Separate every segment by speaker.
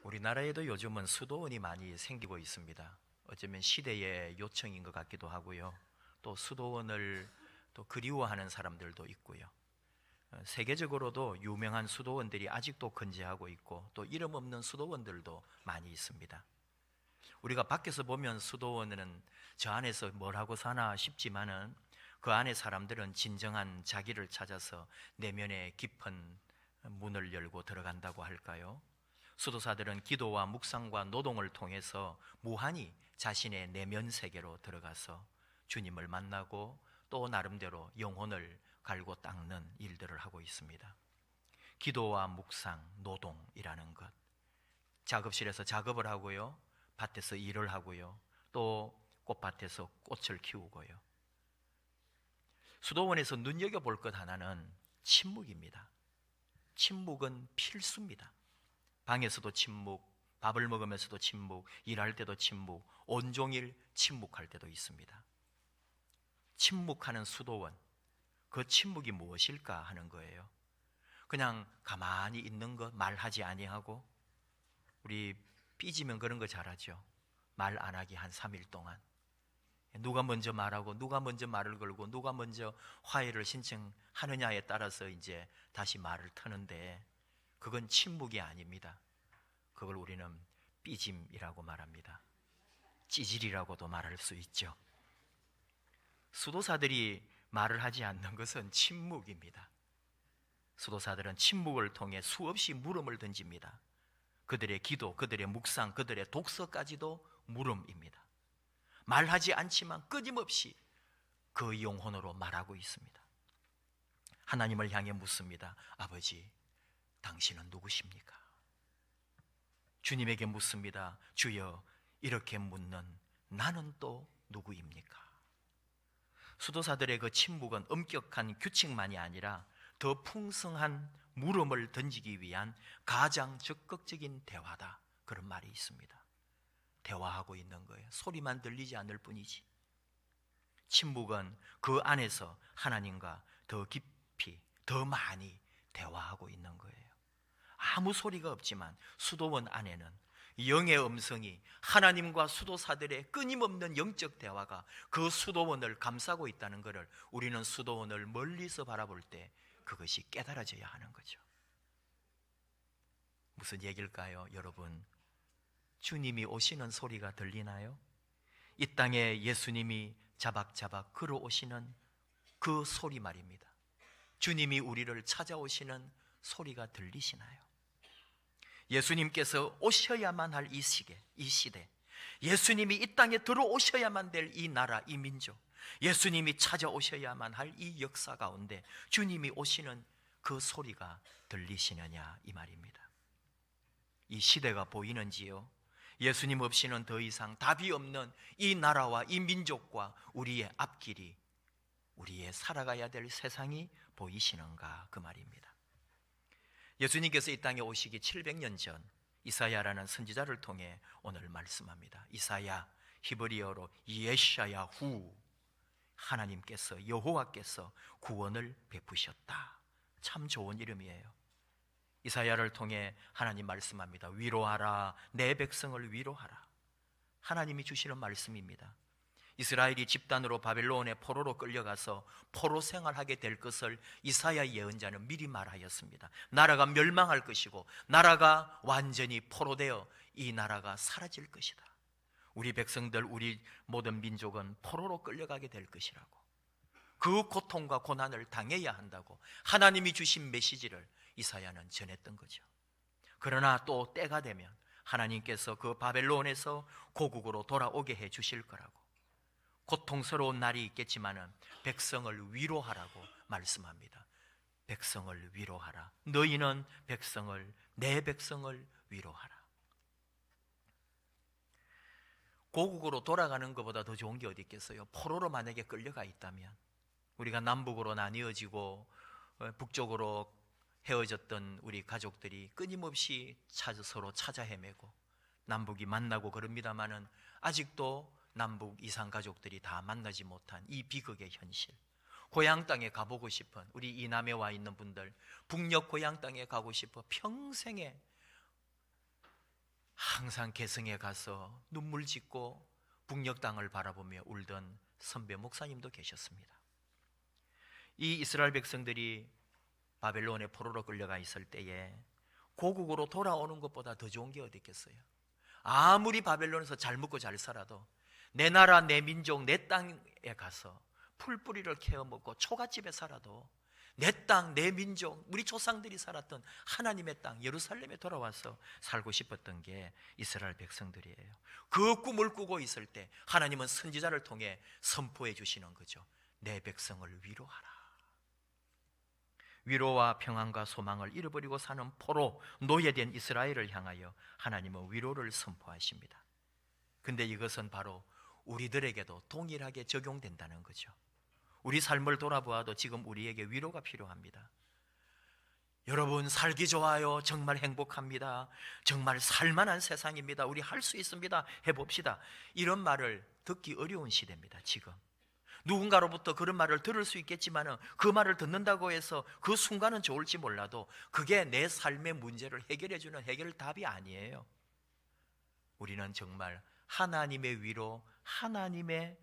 Speaker 1: 우리나라에도 요즘은 수도원이 많이 생기고 있습니다. 어쩌면 시대의 요청인 것 같기도 하고요. 또 수도원을 또 그리워하는 사람들도 있고요. 세계적으로도 유명한 수도원들이 아직도 건재하고 있고 또 이름 없는 수도원들도 많이 있습니다. 우리가 밖에서 보면 수도원은 저 안에서 뭘 하고 사나 싶지만은 그 안에 사람들은 진정한 자기를 찾아서 내면의 깊은 문을 열고 들어간다고 할까요? 수도사들은 기도와 묵상과 노동을 통해서 무한히 자신의 내면 세계로 들어가서 주님을 만나고 또 나름대로 영혼을 갈고 닦는 일들을 하고 있습니다. 기도와 묵상, 노동이라는 것, 작업실에서 작업을 하고요, 밭에서 일을 하고요, 또 꽃밭에서 꽃을 키우고요. 수도원에서 눈여겨볼 것 하나는 침묵입니다. 침묵은 필수입니다. 방에서도 침묵, 밥을 먹으면서도 침묵, 일할 때도 침묵, 온종일 침묵할 때도 있습니다. 침묵하는 수도원, 그 침묵이 무엇일까 하는 거예요. 그냥 가만히 있는 것, 말하지 아니하고, 우리 삐지면 그런 거 잘하죠. 말 안 하기 한 3일 동안. 누가 먼저 말하고 누가 먼저 말을 걸고 누가 먼저 화해를 신청하느냐에 따라서 이제 다시 말을 트는데, 그건 침묵이 아닙니다. 그걸 우리는 삐짐이라고 말합니다. 찌질이라고도 말할 수 있죠. 수도사들이 말을 하지 않는 것은 침묵입니다. 수도사들은 침묵을 통해 수없이 물음을 던집니다. 그들의 기도, 그들의 묵상, 그들의 독서까지도 물음입니다. 말하지 않지만 끊임없이 그 영혼으로 말하고 있습니다. 하나님을 향해 묻습니다. 아버지, 당신은 누구십니까? 주님에게 묻습니다. 주여, 이렇게 묻는 나는 또 누구입니까? 수도사들의 그 침묵은 엄격한 규칙만이 아니라 더 풍성한 물음을 던지기 위한 가장 적극적인 대화다, 그런 말이 있습니다. 대화하고 있는 거예요. 소리만 들리지 않을 뿐이지. 침묵은 그 안에서 하나님과 더 깊이, 더 많이 대화하고 있는 거예요. 아무 소리가 없지만 수도원 안에는 영의 음성이, 하나님과 수도사들의 끊임없는 영적 대화가 그 수도원을 감싸고 있다는 것을 우리는 수도원을 멀리서 바라볼 때 그것이 깨달아져야 하는 거죠. 무슨 얘기일까요, 여러분? 주님이 오시는 소리가 들리나요? 이 땅에 예수님이 자박자박 걸어오시는 그 소리 말입니다. 주님이 우리를 찾아오시는 소리가 들리시나요? 예수님께서 오셔야만 할 이 시대, 예수님이 이 땅에 들어오셔야만 될 이 나라, 이 민족, 예수님이 찾아오셔야만 할 이 역사 가운데 주님이 오시는 그 소리가 들리시느냐, 이 말입니다. 이 시대가 보이는지요? 예수님 없이는 더 이상 답이 없는 이 나라와 이 민족과 우리의 앞길이, 우리의 살아가야 될 세상이 보이시는가, 그 말입니다. 예수님께서 이 땅에 오시기 700년 전 이사야라는 선지자를 통해 오늘 말씀합니다. 이사야, 히브리어로 예샤야후, 하나님께서, 여호와께서 구원을 베푸셨다. 참 좋은 이름이에요. 이사야를 통해 하나님 말씀합니다. 위로하라, 내 백성을 위로하라. 하나님이 주시는 말씀입니다. 이스라엘이 집단으로 바벨론의 포로로 끌려가서 포로 생활하게 될 것을 이사야 예언자는 미리 말하였습니다. 나라가 멸망할 것이고 나라가 완전히 포로되어 이 나라가 사라질 것이다. 우리 백성들, 우리 모든 민족은 포로로 끌려가게 될 것이라고, 그 고통과 고난을 당해야 한다고 하나님이 주신 메시지를 이사야는 전했던 거죠. 그러나 또 때가 되면 하나님께서 그 바벨론에서 고국으로 돌아오게 해 주실 거라고, 고통스러운 날이 있겠지만은 백성을 위로하라고 말씀합니다. 백성을 위로하라. 너희는 백성을, 내 백성을 위로하라. 고국으로 돌아가는 것보다 더 좋은 게 어디 있겠어요? 포로로 만약에 끌려가 있다면, 우리가 남북으로 나뉘어지고 북쪽으로 헤어졌던 우리 가족들이 끊임없이 서로 찾아 헤매고 남북이 만나고 그럽니다마는 아직도 남북 이산 가족들이 다 만나지 못한 이 비극의 현실, 고향 땅에 가보고 싶은 우리 이남에 와 있는 분들, 북녘 고향 땅에 가고 싶어 평생에 항상 개성에 가서 눈물 짓고 북녘 땅을 바라보며 울던 선배 목사님도 계셨습니다. 이 이스라엘 백성들이 바벨론의 포로로 끌려가 있을 때에 고국으로 돌아오는 것보다 더 좋은 게 어디 있겠어요? 아무리 바벨론에서 잘 먹고 잘 살아도 내 나라, 내 민족, 내 땅에 가서 풀뿌리를 캐어 먹고 초가집에 살아도 내 땅, 내 민족, 우리 조상들이 살았던 하나님의 땅 예루살렘에 돌아와서 살고 싶었던 게 이스라엘 백성들이에요. 그 꿈을 꾸고 있을 때 하나님은 선지자를 통해 선포해 주시는 거죠. 내 백성을 위로하라. 위로와 평안과 소망을 잃어버리고 사는 포로 노예된 이스라엘을 향하여 하나님은 위로를 선포하십니다. 근데 이것은 바로 우리들에게도 동일하게 적용된다는 거죠. 우리 삶을 돌아보아도 지금 우리에게 위로가 필요합니다. 여러분, 살기 좋아요. 정말 행복합니다. 정말 살만한 세상입니다. 우리 할 수 있습니다. 해봅시다. 이런 말을 듣기 어려운 시대입니다. 지금 누군가로부터 그런 말을 들을 수 있겠지만 그 말을 듣는다고 해서 그 순간은 좋을지 몰라도 그게 내 삶의 문제를 해결해주는 해결답이 아니에요. 우리는 정말 하나님의 위로, 하나님의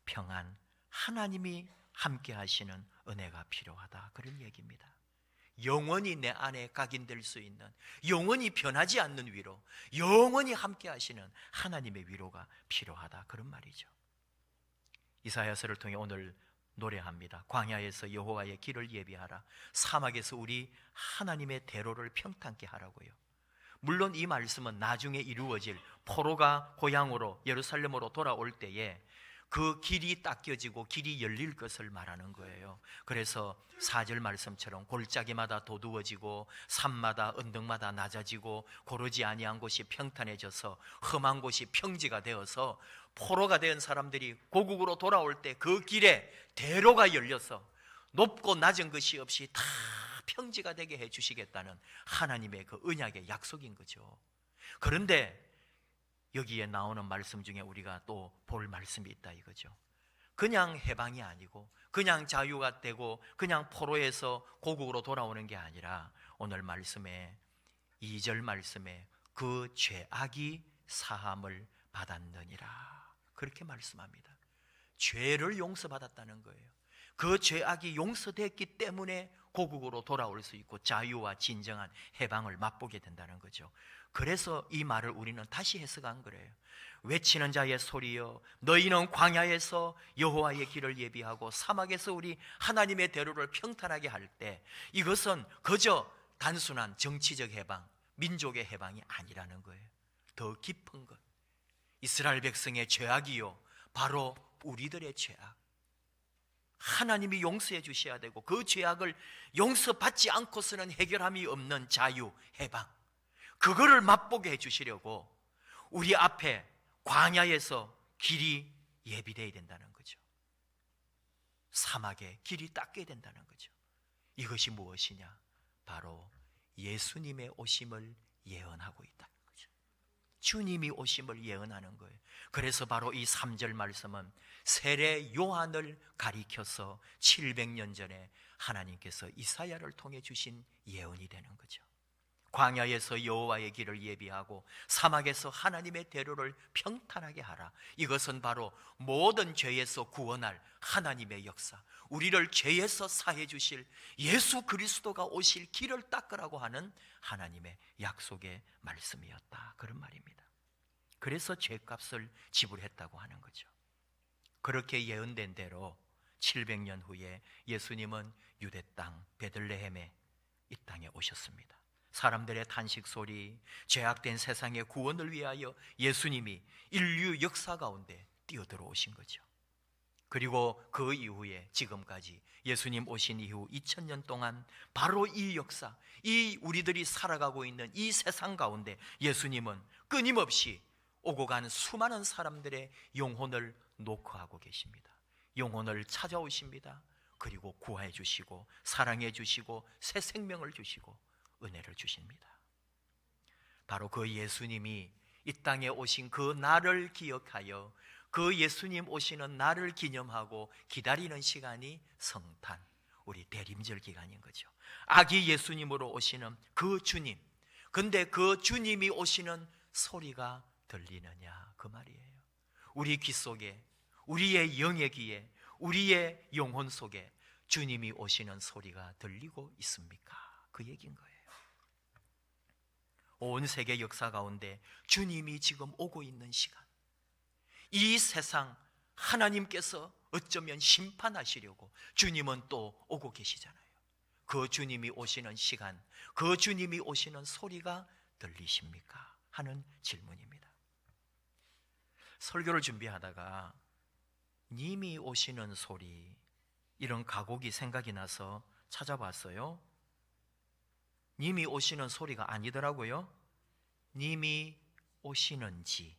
Speaker 1: 평안, 하나님이 함께 하시는 은혜가 필요하다, 그런 얘기입니다. 영원히 내 안에 각인될 수 있는, 영원히 변하지 않는 위로, 영원히 함께 하시는 하나님의 위로가 필요하다, 그런 말이죠. 이사야서를 통해 오늘 노래합니다. 광야에서 여호와의 길을 예비하라. 사막에서 우리 하나님의 대로를 평탄케 하라고요. 물론 이 말씀은 나중에 이루어질 포로가 고향으로 예루살렘으로 돌아올 때에 그 길이 닦여지고 길이 열릴 것을 말하는 거예요. 그래서 4절 말씀처럼 골짜기마다 도두어지고 산마다 언덕마다 낮아지고 고르지 아니한 곳이 평탄해져서 험한 곳이 평지가 되어서 포로가 된 사람들이 고국으로 돌아올 때 그 길에 대로가 열려서 높고 낮은 것이 없이 다 평지가 되게 해주시겠다는 하나님의 그 언약의 약속인 거죠. 그런데 여기에 나오는 말씀 중에 우리가 또 볼 말씀이 있다 이거죠. 그냥 해방이 아니고 그냥 자유가 되고 그냥 포로에서 고국으로 돌아오는 게 아니라 오늘 말씀에 2절 말씀에 그 죄악이 사함을 받았느니라, 그렇게 말씀합니다. 죄를 용서받았다는 거예요. 그 죄악이 용서됐기 때문에 고국으로 돌아올 수 있고 자유와 진정한 해방을 맛보게 된다는 거죠. 그래서 이 말을 우리는 다시 해석한 거예요. 외치는 자의 소리여, 너희는 광야에서 여호와의 길을 예비하고 사막에서 우리 하나님의 대로를 평탄하게 할 때, 이것은 그저 단순한 정치적 해방, 민족의 해방이 아니라는 거예요. 더 깊은 것, 이스라엘 백성의 죄악이요, 바로 우리들의 죄악, 하나님이 용서해 주셔야 되고 그 죄악을 용서받지 않고서는 해결함이 없는 자유, 해방, 그거를 맛보게 해주시려고 우리 앞에 광야에서 길이 예비되어야 된다는 거죠. 사막에 길이 닦여야 된다는 거죠. 이것이 무엇이냐? 바로 예수님의 오심을 예언하고 있다는 거죠. 주님이 오심을 예언하는 거예요. 그래서 바로 이 3절 말씀은 세례 요한을 가리켜서 700년 전에 하나님께서 이사야를 통해 주신 예언이 되는 거죠. 광야에서 여호와의 길을 예비하고 사막에서 하나님의 대로를 평탄하게 하라. 이것은 바로 모든 죄에서 구원할 하나님의 역사, 우리를 죄에서 사해 주실 예수 그리스도가 오실 길을 닦으라고 하는 하나님의 약속의 말씀이었다, 그런 말입니다. 그래서 죄값을 지불했다고 하는 거죠. 그렇게 예언된 대로 700년 후에 예수님은 유대 땅 베들레헴에 이 땅에 오셨습니다. 사람들의 탄식 소리, 죄악된 세상의 구원을 위하여 예수님이 인류 역사 가운데 뛰어들어오신 거죠. 그리고 그 이후에 지금까지 예수님 오신 이후 2000년 동안 바로 이 역사, 이 우리들이 살아가고 있는 이 세상 가운데 예수님은 끊임없이 오고 간 수많은 사람들의 영혼을 녹화하고 계십니다. 영혼을 찾아오십니다. 그리고 구하해 주시고 사랑해 주시고 새 생명을 주시고 은혜를 주십니다. 바로 그 예수님이 이 땅에 오신 그 날을 기억하여 그 예수님 오시는 날을 기념하고 기다리는 시간이 성탄, 우리 대림절 기간인 거죠. 아기 예수님으로 오시는 그 주님, 근데 그 주님이 오시는 소리가 들리느냐 그 말이에요. 우리 귀 속에, 우리의 영의 귀에, 우리의 영혼 속에 주님이 오시는 소리가 들리고 있습니까? 그 얘기인 거예요. 온 세계 역사 가운데 주님이 지금 오고 있는 시간, 이 세상 하나님께서 어쩌면 심판하시려고 주님은 또 오고 계시잖아요. 그 주님이 오시는 시간, 그 주님이 오시는 소리가 들리십니까? 하는 질문입니다. 설교를 준비하다가 님이 오시는 소리, 이런 가곡이 생각이 나서 찾아봤어요. 님이 오시는 소리가 아니더라고요. 님이 오시는지,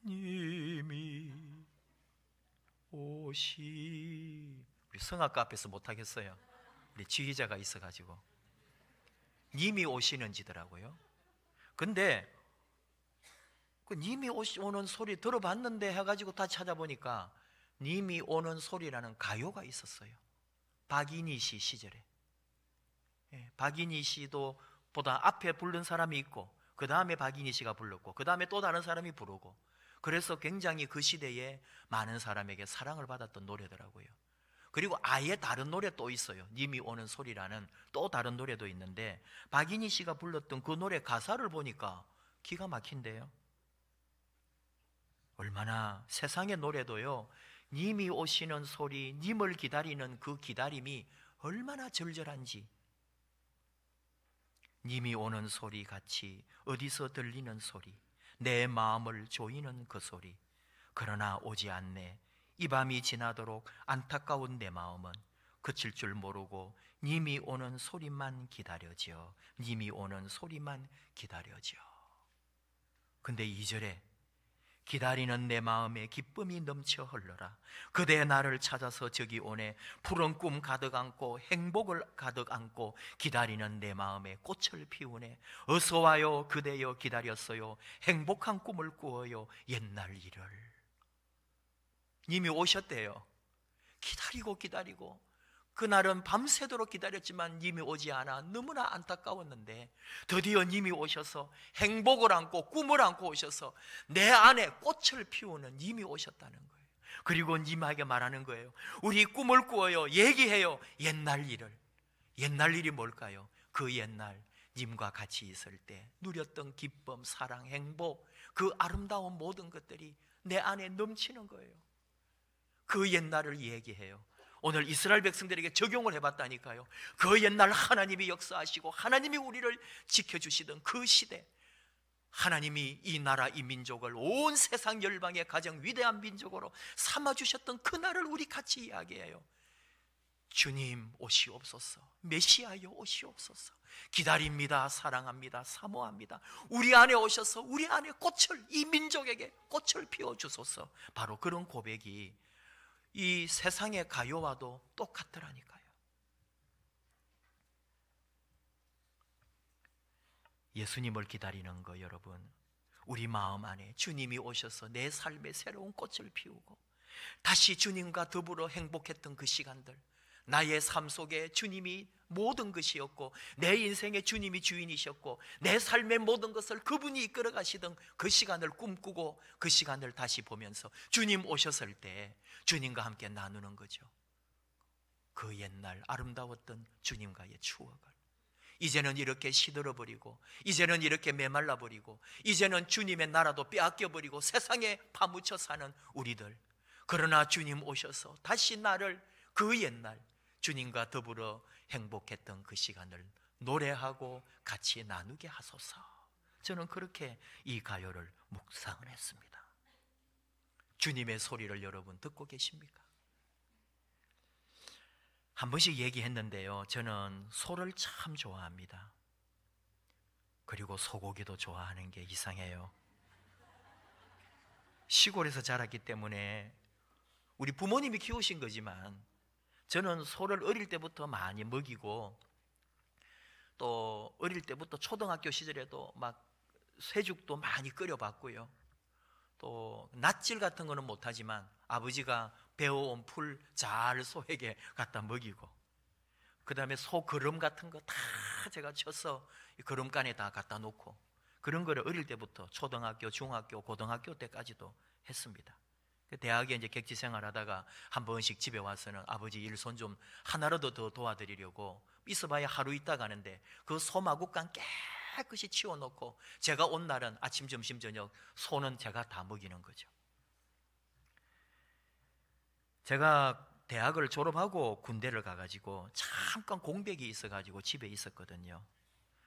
Speaker 1: 님이 우리 성악가 앞에서 못하겠어요. 우리 지휘자가 있어가지고 님이 오시는지더라고요. 근데 그 님이 오는 소리 들어봤는데 해가지고 다 찾아보니까 님이 오는 소리라는 가요가 있었어요. 박인희 씨 시절에. 박인희 씨도 보다 앞에 부른 사람이 있고, 그 다음에 박인희 씨가 불렀고, 그 다음에 또 다른 사람이 부르고, 그래서 굉장히 그 시대에 많은 사람에게 사랑을 받았던 노래더라고요. 그리고 아예 다른 노래 또 있어요. 님이 오는 소리라는 또 다른 노래도 있는데, 박인희 씨가 불렀던 그 노래 가사를 보니까 기가 막힌데요. 얼마나 세상의 노래도요, 님이 오시는 소리, 님을 기다리는 그 기다림이 얼마나 절절한지. 님이 오는 소리 같이 어디서 들리는 소리, 내 마음을 조이는 그 소리. 그러나 오지 않네. 이 밤이 지나도록 안타까운 내 마음은 그칠 줄 모르고 님이 오는 소리만 기다려져. 님이 오는 소리만 기다려져. 근데 2절에 기다리는 내 마음에 기쁨이 넘쳐 흘러라. 그대 나를 찾아서 저기 오네. 푸른 꿈 가득 안고 행복을 가득 안고 기다리는 내 마음에 꽃을 피우네. 어서 와요 그대여 기다렸어요. 행복한 꿈을 꾸어요 옛날 일을. 님이 오셨대요. 기다리고 그날은 밤새도록 기다렸지만 님이 오지 않아 너무나 안타까웠는데 드디어 님이 오셔서 행복을 안고 꿈을 안고 오셔서 내 안에 꽃을 피우는 님이 오셨다는 거예요. 그리고 님에게 말하는 거예요. 우리 꿈을 꾸어요. 얘기해요. 옛날 일을. 옛날 일이 뭘까요? 그 옛날 님과 같이 있을 때 누렸던 기쁨, 사랑, 행복, 그 아름다운 모든 것들이 내 안에 넘치는 거예요. 그 옛날을 얘기해요. 오늘 이스라엘 백성들에게 적용을 해봤다니까요. 그 옛날 하나님이 역사하시고 하나님이 우리를 지켜주시던 그 시대, 하나님이 이 나라 이 민족을 온 세상 열방의 가장 위대한 민족으로 삼아주셨던 그날을 우리 같이 이야기해요. 주님 오시옵소서. 메시아여 오시옵소서. 기다립니다. 사랑합니다. 사모합니다. 우리 안에 오셔서 우리 안에 꽃을, 이 민족에게 꽃을 피워주소서. 바로 그런 고백이 이 세상의 가요와도 똑같더라니까요. 예수님을 기다리는 거, 여러분, 우리 마음 안에 주님이 오셔서 내 삶에 새로운 꽃을 피우고 다시 주님과 더불어 행복했던 그 시간들, 나의 삶 속에 주님이 모든 것이었고 내 인생에 주님이 주인이셨고 내 삶의 모든 것을 그분이 이끌어 가시던 그 시간을 꿈꾸고 그 시간을 다시 보면서 주님 오셨을 때 주님과 함께 나누는 거죠. 그 옛날 아름다웠던 주님과의 추억을. 이제는 이렇게 시들어버리고 이제는 이렇게 메말라버리고 이제는 주님의 나라도 빼앗겨버리고 세상에 파묻혀 사는 우리들. 그러나 주님 오셔서 다시 나를 그 옛날 주님과 더불어 행복했던 그 시간을 노래하고 같이 나누게 하소서. 저는 그렇게 이 가요를 묵상을 했습니다. 주님의 소리를 여러분 듣고 계십니까? 한 번씩 얘기했는데요, 저는 소를 참 좋아합니다. 그리고 소고기도 좋아하는 게 이상해요. 시골에서 자랐기 때문에 우리 부모님이 키우신 거지만 저는 소를 어릴 때부터 많이 먹이고 또 어릴 때부터 초등학교 시절에도 막 쇠죽도 많이 끓여봤고요. 또 낫질 같은 거는 못하지만 아버지가 배워온 풀 잘 소에게 갖다 먹이고 그 다음에 소 거름 같은 거 다 제가 쳐서 걸음간에 다 갖다 놓고, 그런 거를 어릴 때부터 초등학교, 중학교, 고등학교 때까지도 했습니다. 대학에 이제 객지 생활하다가 한 번씩 집에 와서는 아버지 일손 좀 하나라도 더 도와드리려고 있어봐야 하루 있다 가는데 그 소마구간 깨끗이 치워놓고 제가 온 날은 아침, 점심, 저녁 소는 제가 다 먹이는 거죠. 제가 대학을 졸업하고 군대를 가가지고 잠깐 공백이 있어가지고 집에 있었거든요.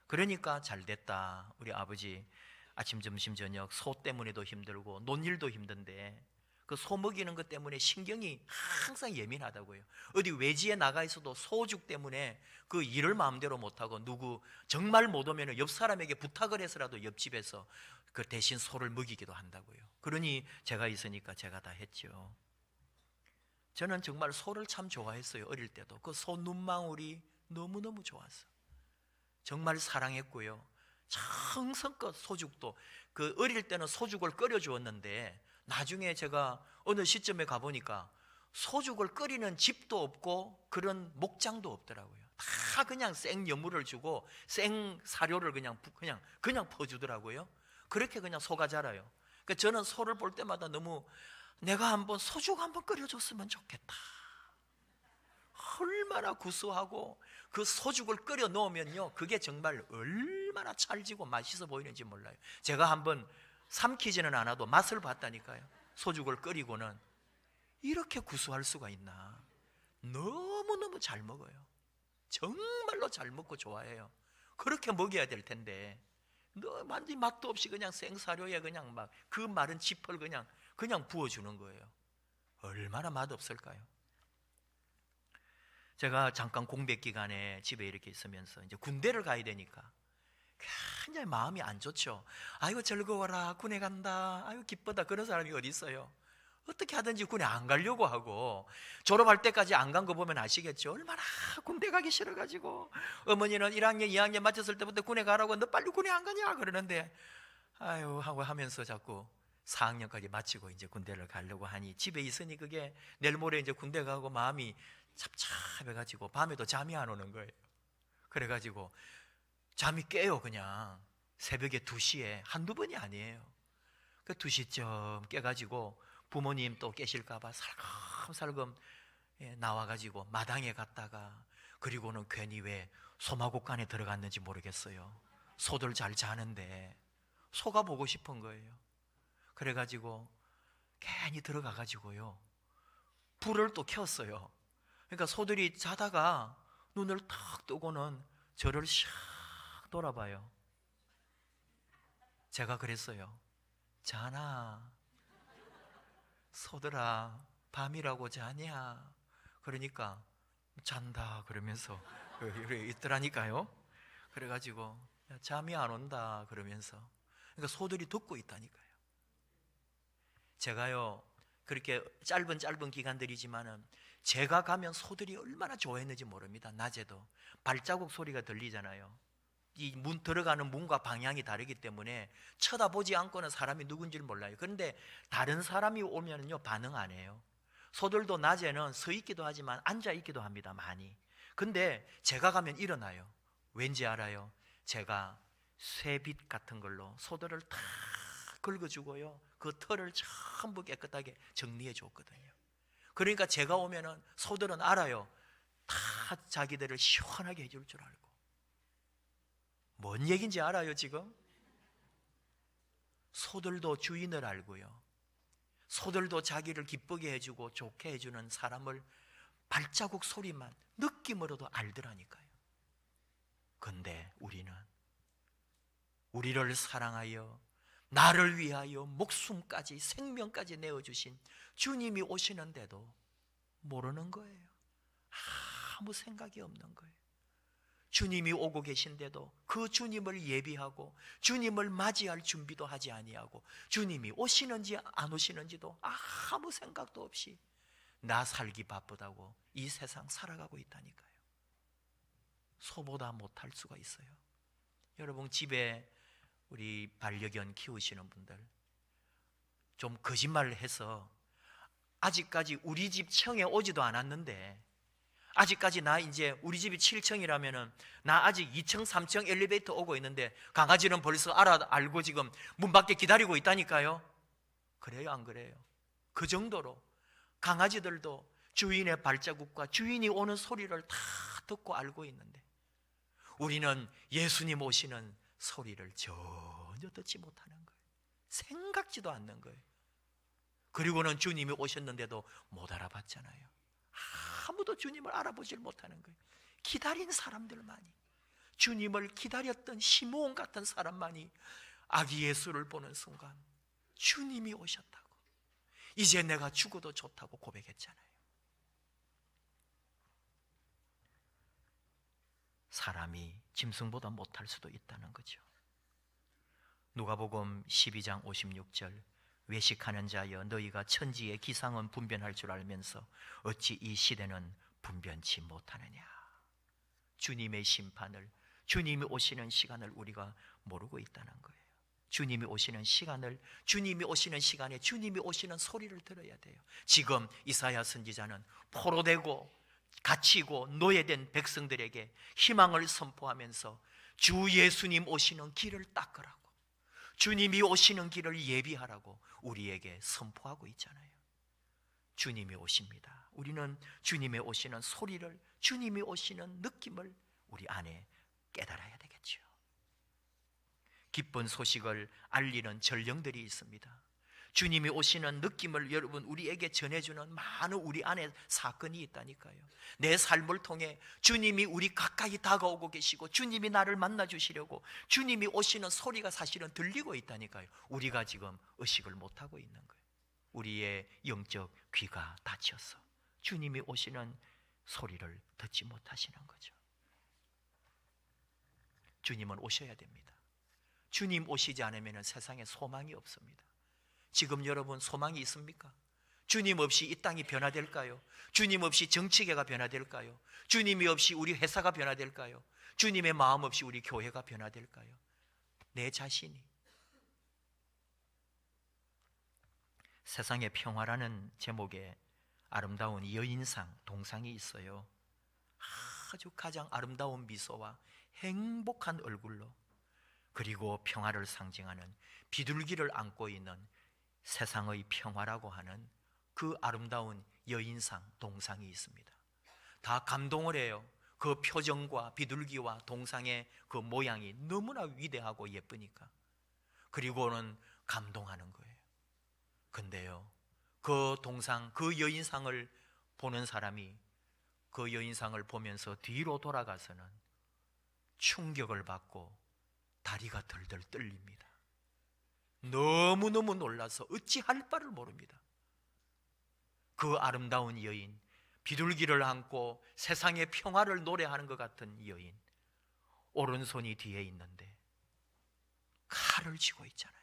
Speaker 1: 그러니까 잘 됐다. 우리 아버지 아침, 점심, 저녁 소 때문에도 힘들고 논일도 힘든데 그 소 먹이는 것 때문에 신경이 항상 예민하다고요. 어디 외지에 나가 있어도 소죽 때문에 그 일을 마음대로 못하고 누구 정말 못 오면 옆 사람에게 부탁을 해서라도 옆집에서 그 대신 소를 먹이기도 한다고요. 그러니 제가 있으니까 제가 다 했죠. 저는 정말 소를 참 좋아했어요. 어릴 때도 그 소 눈망울이 너무너무 좋았어. 정말 사랑했고요. 정성껏 소죽도 그 어릴 때는 소죽을 끓여 주었는데 나중에 제가 어느 시점에 가보니까 소죽을 끓이는 집도 없고 그런 목장도 없더라고요. 다 그냥 생 여물을 주고 생 사료를 그냥 퍼주더라고요. 그렇게 그냥 소가 자라요. 그러니까 저는 소를 볼 때마다 너무 내가 한번 소죽 한번 끓여줬으면 좋겠다. 얼마나 구수하고 그 소죽을 끓여 놓으면요 그게 정말 얼마나 찰지고 맛있어 보이는지 몰라요. 제가 한번 삼키지는 않아도 맛을 봤다니까요. 소죽을 끓이고는 이렇게 구수할 수가 있나. 너무너무 잘 먹어요. 정말로 잘 먹고 좋아해요. 그렇게 먹여야 될 텐데 완전히 맛도 없이 그냥 생사료에 그냥 막 그 마른 짚을 그냥 부어주는 거예요. 얼마나 맛없을까요? 제가 잠깐 공백 기간에 집에 이렇게 있으면서 이제 군대를 가야 되니까 굉장히 마음이 안 좋죠. 아이고 즐거워라, 군에 간다, 아이고 기쁘다. 그런 사람이 어디 있어요? 어떻게 하든지 군에 안 가려고 하고, 졸업할 때까지 안 간 거 보면 아시겠죠? 얼마나 군대 가기 싫어가지고 어머니는 1학년 2학년 마쳤을 때부터 군에 가라고, 너 빨리 군에 안 가냐 그러는데 아유 하고 하면서 자꾸 4학년까지 마치고 이제 군대를 가려고 하니 집에 있으니 그게 내일 모레 이제 군대 가고 마음이 찹찹해가지고 밤에도 잠이 안 오는 거예요. 그래가지고 잠이 깨요. 그냥 새벽에 2시에 한두 번이 아니에요. 그 2시쯤 깨가지고 부모님 또 깨실까봐 살금살금 나와가지고 마당에 갔다가, 그리고는 괜히 왜 소마구간에 들어갔는지 모르겠어요. 소들 잘 자는데 소가 보고 싶은 거예요. 그래가지고 괜히 들어가가지고요 불을 또 켰어요. 그러니까 소들이 자다가 눈을 탁 뜨고는 저를 샥 돌아봐요. 제가 그랬어요. 자나 소들아, 밤이라고 자냐? 그러니까 잔다 그러면서 이래 있더라니까요. 그래가지고 잠이 안 온다 그러면서, 그러니까 소들이 듣고 있다니까요. 제가요 그렇게 짧은 기간들이지만은 제가 가면 소들이 얼마나 좋아했는지 모릅니다. 낮에도 발자국 소리가 들리잖아요. 이 문 들어가는 문과 방향이 다르기 때문에 쳐다보지 않고는 사람이 누군지를 몰라요. 그런데 다른 사람이 오면요 반응 안 해요. 소들도 낮에는 서 있기도 하지만 앉아 있기도 합니다. 많이. 근데 제가 가면 일어나요. 왠지 알아요? 제가 쇠빗 같은 걸로 소들을 다 긁어주고요 그 털을 전부 깨끗하게 정리해 줬거든요. 그러니까 제가 오면은 소들은 알아요. 다 자기들을 시원하게 해줄 줄 알고. 뭔 얘기인지 알아요 지금? 소들도 주인을 알고요, 소들도 자기를 기쁘게 해주고 좋게 해주는 사람을 발자국 소리만 느낌으로도 알더라니까요. 근데 우리를 사랑하여 나를 위하여 목숨까지 생명까지 내어주신 주님이 오시는데도 모르는 거예요. 아무 생각이 없는 거예요. 주님이 오고 계신데도 그 주님을 예비하고 주님을 맞이할 준비도 하지 아니하고 주님이 오시는지 안 오시는지도 아무 생각도 없이 나 살기 바쁘다고 이 세상 살아가고 있다니까요. 소보다 못할 수가 있어요. 여러분 집에 우리 반려견 키우시는 분들 좀 거짓말을 해서 아직까지 우리 집 청에 오지도 않았는데 아직까지 나 이제 우리 집이 7층이라면은 나 아직 2층, 3층 엘리베이터 오고 있는데 강아지는 벌써 알고 지금 문 밖에 기다리고 있다니까요. 그래요, 안 그래요? 그 정도로 강아지들도 주인의 발자국과 주인이 오는 소리를 다 듣고 알고 있는데 우리는 예수님 오시는 소리를 전혀 듣지 못하는 거예요. 생각지도 않는 거예요. 그리고는 주님이 오셨는데도 못 알아봤잖아요. 아무도 주님을 알아보질 못하는 거예요. 기다린 사람들만이, 주님을 기다렸던 시므온 같은 사람만이 아기 예수를 보는 순간 주님이 오셨다고, 이제 내가 죽어도 좋다고 고백했잖아요. 사람이 짐승보다 못할 수도 있다는 거죠. 누가복음 12장 56절, 외식하는 자여 너희가 천지의 기상은 분별할 줄 알면서 어찌 이 시대는 분변치 못하느냐. 주님의 심판을, 주님이 오시는 시간을 우리가 모르고 있다는 거예요. 주님이 오시는 시간을, 주님이 오시는 시간에 주님이 오시는 소리를 들어야 돼요. 지금 이사야 선지자는 포로되고 갇히고 노예된 백성들에게 희망을 선포하면서 주 예수님 오시는 길을 닦으라고, 주님이 오시는 길을 예비하라고 우리에게 선포하고 있잖아요. 주님이 오십니다. 우리는 주님이 오시는 소리를, 주님이 오시는 느낌을 우리 안에 깨달아야 되겠죠. 기쁜 소식을 알리는 전령들이 있습니다. 주님이 오시는 느낌을 여러분 우리에게 전해주는 많은 우리 안에 사건이 있다니까요. 내 삶을 통해 주님이 우리 가까이 다가오고 계시고 주님이 나를 만나 주시려고 주님이 오시는 소리가 사실은 들리고 있다니까요. 우리가 지금 의식을 못하고 있는 거예요. 우리의 영적 귀가 닫혀서 주님이 오시는 소리를 듣지 못하시는 거죠. 주님은 오셔야 됩니다. 주님 오시지 않으면 세상에 소망이 없습니다. 지금 여러분 소망이 있습니까? 주님 없이 이 땅이 변화될까요? 주님 없이 정치계가 변화될까요? 주님이 없이 우리 회사가 변화될까요? 주님의 마음 없이 우리 교회가 변화될까요? 내 자신이. 세상의 평화라는 제목의 아름다운 여인상, 동상이 있어요. 아주 가장 아름다운 미소와 행복한 얼굴로, 그리고 평화를 상징하는 비둘기를 안고 있는 세상의 평화라고 하는 그 아름다운 여인상, 동상이 있습니다. 다 감동을 해요. 그 표정과 비둘기와 동상의 그 모양이 너무나 위대하고 예쁘니까. 그리고는 감동하는 거예요. 근데요, 그 동상, 그 여인상을 보는 사람이 그 여인상을 보면서 뒤로 돌아가서는 충격을 받고 다리가 덜덜 떨립니다. 너무너무 놀라서 어찌할 바를 모릅니다. 그 아름다운 여인, 비둘기를 안고 세상의 평화를 노래하는 것 같은 여인, 오른손이 뒤에 있는데 칼을 쥐고 있잖아요.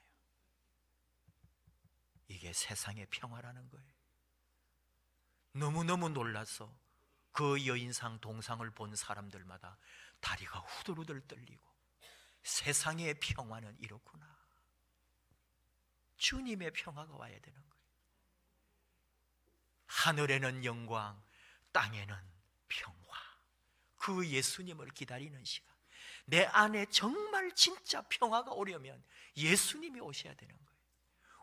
Speaker 1: 이게 세상의 평화라는 거예요. 너무너무 놀라서 그 여인상, 동상을 본 사람들마다 다리가 후들후들 떨리고, 세상의 평화는 이렇구나. 주님의 평화가 와야 되는 거예요. 하늘에는 영광, 땅에는 평화. 그 예수님을 기다리는 시간, 내 안에 정말 진짜 평화가 오려면 예수님이 오셔야 되는 거예요.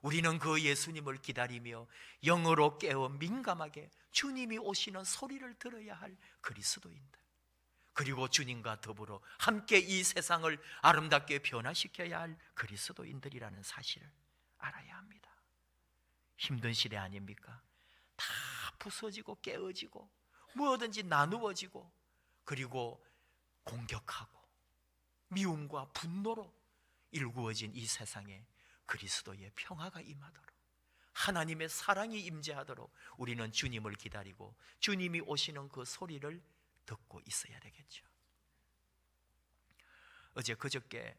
Speaker 1: 우리는 그 예수님을 기다리며 영으로 깨어 민감하게 주님이 오시는 소리를 들어야 할 그리스도인들, 그리고 주님과 더불어 함께 이 세상을 아름답게 변화시켜야 할 그리스도인들이라는 사실을 알아야 합니다. 힘든 시대 아닙니까? 다 부서지고 깨어지고 뭐든지 나누어지고, 그리고 공격하고 미움과 분노로 일구어진 이 세상에 그리스도의 평화가 임하도록, 하나님의 사랑이 임재하도록 우리는 주님을 기다리고 주님이 오시는 그 소리를 듣고 있어야 되겠죠. 어제 그저께,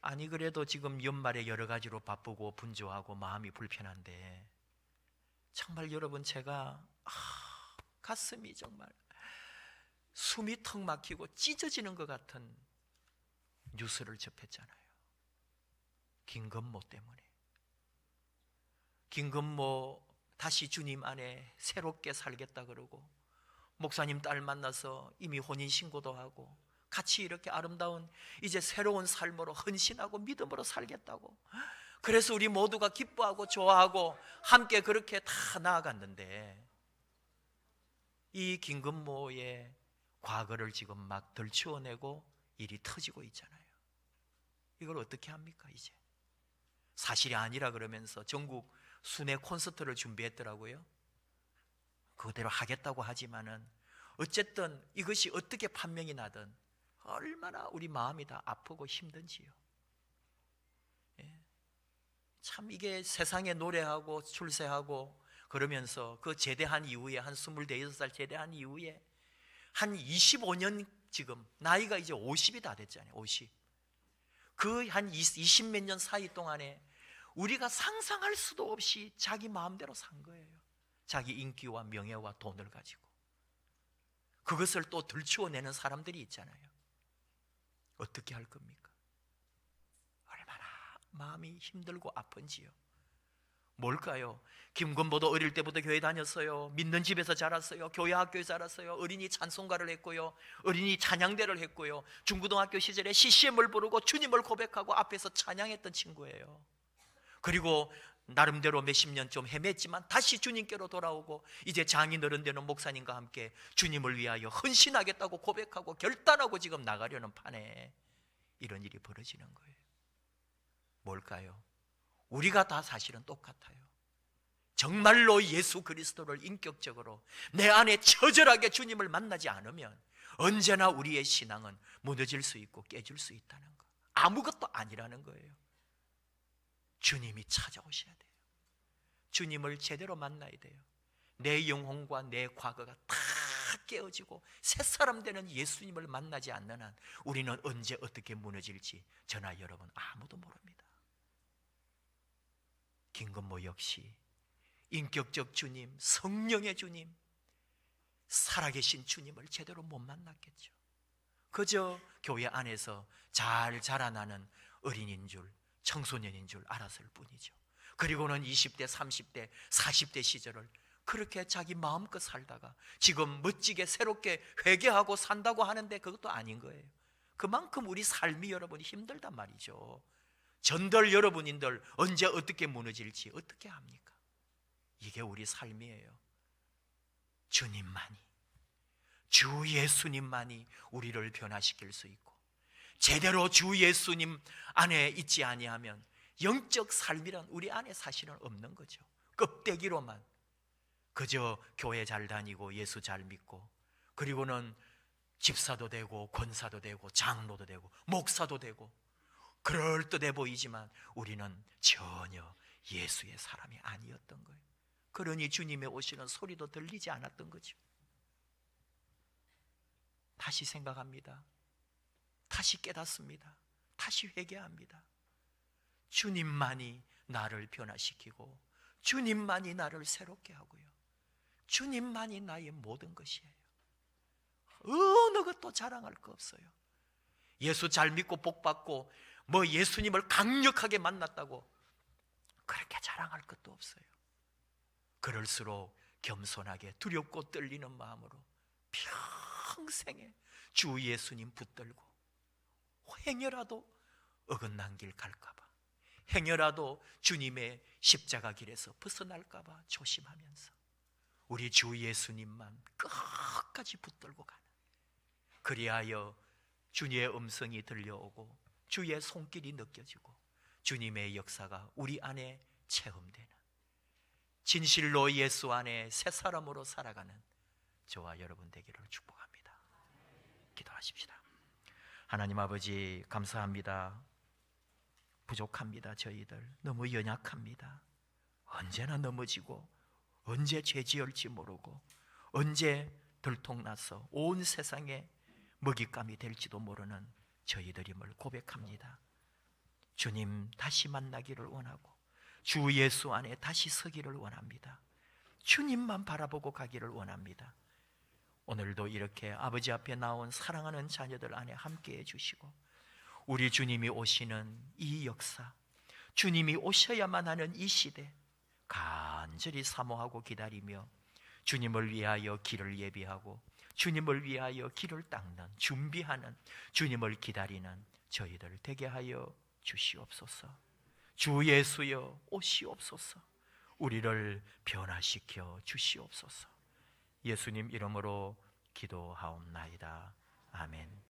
Speaker 1: 아니 그래도 지금 연말에 여러 가지로 바쁘고 분주하고 마음이 불편한데 정말 여러분, 제가 가슴이 정말 숨이 턱 막히고 찢어지는 것 같은 뉴스를 접했잖아요. 김건모 때문에. 김건모 다시 주님 안에 새롭게 살겠다 그러고 목사님 딸 만나서 이미 혼인신고도 하고 같이 이렇게 아름다운 이제 새로운 삶으로 헌신하고 믿음으로 살겠다고, 그래서 우리 모두가 기뻐하고 좋아하고 함께 그렇게 다 나아갔는데, 이 김건모의 과거를 지금 막 덜치워내고 일이 터지고 있잖아요. 이걸 어떻게 합니까? 이제 사실이 아니라 그러면서 전국 순회 콘서트를 준비했더라고요. 그대로 하겠다고 하지만은 어쨌든 이것이 어떻게 판명이 나든 얼마나 우리 마음이 다 아프고 힘든지요. 예. 참 이게 세상에 노래하고 출세하고 그러면서 그 제대한 이후에 한 25살 제대한 이후에 한 25년, 지금 나이가 이제 50이 다 됐잖아요. 50. 그 한 20 몇 년 사이 동안에 우리가 상상할 수도 없이 자기 마음대로 산 거예요. 자기 인기와 명예와 돈을 가지고 그것을 또 들추어내는 사람들이 있잖아요. 어떻게 할 겁니까? 얼마나 마음이 힘들고 아픈지요. 뭘까요? 김건모도 어릴 때부터 교회 다녔어요. 믿는 집에서 자랐어요. 교회 학교에 자랐어요. 어린이 찬송가를 했고요, 어린이 찬양대를 했고요, 중고등학교 시절에 CCM을 부르고 주님을 고백하고 앞에서 찬양했던 친구예요. 그리고 나름대로 몇십 년 좀 헤맸지만 다시 주님께로 돌아오고 이제 장인어른 되는 목사님과 함께 주님을 위하여 헌신하겠다고 고백하고 결단하고 지금 나가려는 판에 이런 일이 벌어지는 거예요. 뭘까요? 우리가 다 사실은 똑같아요. 정말로 예수 그리스도를 인격적으로 내 안에 처절하게 주님을 만나지 않으면 언제나 우리의 신앙은 무너질 수 있고 깨질 수 있다는 거, 아무것도 아니라는 거예요. 주님이 찾아오셔야 돼요. 주님을 제대로 만나야 돼요. 내 영혼과 내 과거가 다 깨어지고 새사람 되는 예수님을 만나지 않는 한 우리는 언제 어떻게 무너질지 저나 여러분 아무도 모릅니다. 김건모 역시 인격적 주님, 성령의 주님, 살아계신 주님을 제대로 못 만났겠죠. 그저 교회 안에서 잘 자라나는 어린이인 줄, 청소년인 줄 알았을 뿐이죠. 그리고는 20대, 30대, 40대 시절을 그렇게 자기 마음껏 살다가 지금 멋지게 새롭게 회개하고 산다고 하는데 그것도 아닌 거예요. 그만큼 우리 삶이 여러분 힘들단 말이죠. 전들 여러분인들 언제 어떻게 무너질지 어떻게 합니까? 이게 우리 삶이에요. 주님만이, 주 예수님만이 우리를 변화시킬 수 있고, 제대로 주 예수님 안에 있지 아니하면 영적 삶이란 우리 안에 사실은 없는 거죠. 껍데기로만 그저 교회 잘 다니고 예수 잘 믿고 그리고는 집사도 되고 권사도 되고 장로도 되고 목사도 되고 그럴듯해 보이지만 우리는 전혀 예수의 사람이 아니었던 거예요. 그러니 주님의 오시는 소리도 들리지 않았던 거죠. 다시 생각합니다. 다시 깨닫습니다. 다시 회개합니다. 주님만이 나를 변화시키고 주님만이 나를 새롭게 하고요, 주님만이 나의 모든 것이에요. 어느 것도 자랑할 거 없어요. 예수 잘 믿고 복 받고 뭐 예수님을 강력하게 만났다고 그렇게 자랑할 것도 없어요. 그럴수록 겸손하게 두렵고 떨리는 마음으로 평생에 주 예수님 붙들고 행여라도 어긋난 길 갈까봐, 행여라도 주님의 십자가 길에서 벗어날까봐 조심하면서 우리 주 예수님만 끝까지 붙들고 가는, 그리하여 주님의 음성이 들려오고 주의 손길이 느껴지고 주님의 역사가 우리 안에 체험되는, 진실로 예수 안에 새 사람으로 살아가는 저와 여러분 되기를 축복합니다. 기도하십시다. 하나님 아버지 감사합니다. 부족합니다. 저희들 너무 연약합니다. 언제나 넘어지고 언제 죄 지을지 모르고 언제 들통나서 온 세상에 먹잇감이 될지도 모르는 저희들임을 고백합니다. 주님 다시 만나기를 원하고 주 예수 안에 다시 서기를 원합니다. 주님만 바라보고 가기를 원합니다. 오늘도 이렇게 아버지 앞에 나온 사랑하는 자녀들 안에 함께해 주시고 우리 주님이 오시는 이 역사, 주님이 오셔야만 하는 이 시대 간절히 사모하고 기다리며 주님을 위하여 길을 예비하고 주님을 위하여 길을 닦는, 준비하는, 주님을 기다리는 저희들 되게 하여 주시옵소서. 주 예수여 오시옵소서. 우리를 변화시켜 주시옵소서. 예수님 이름으로 기도하옵나이다. 아멘.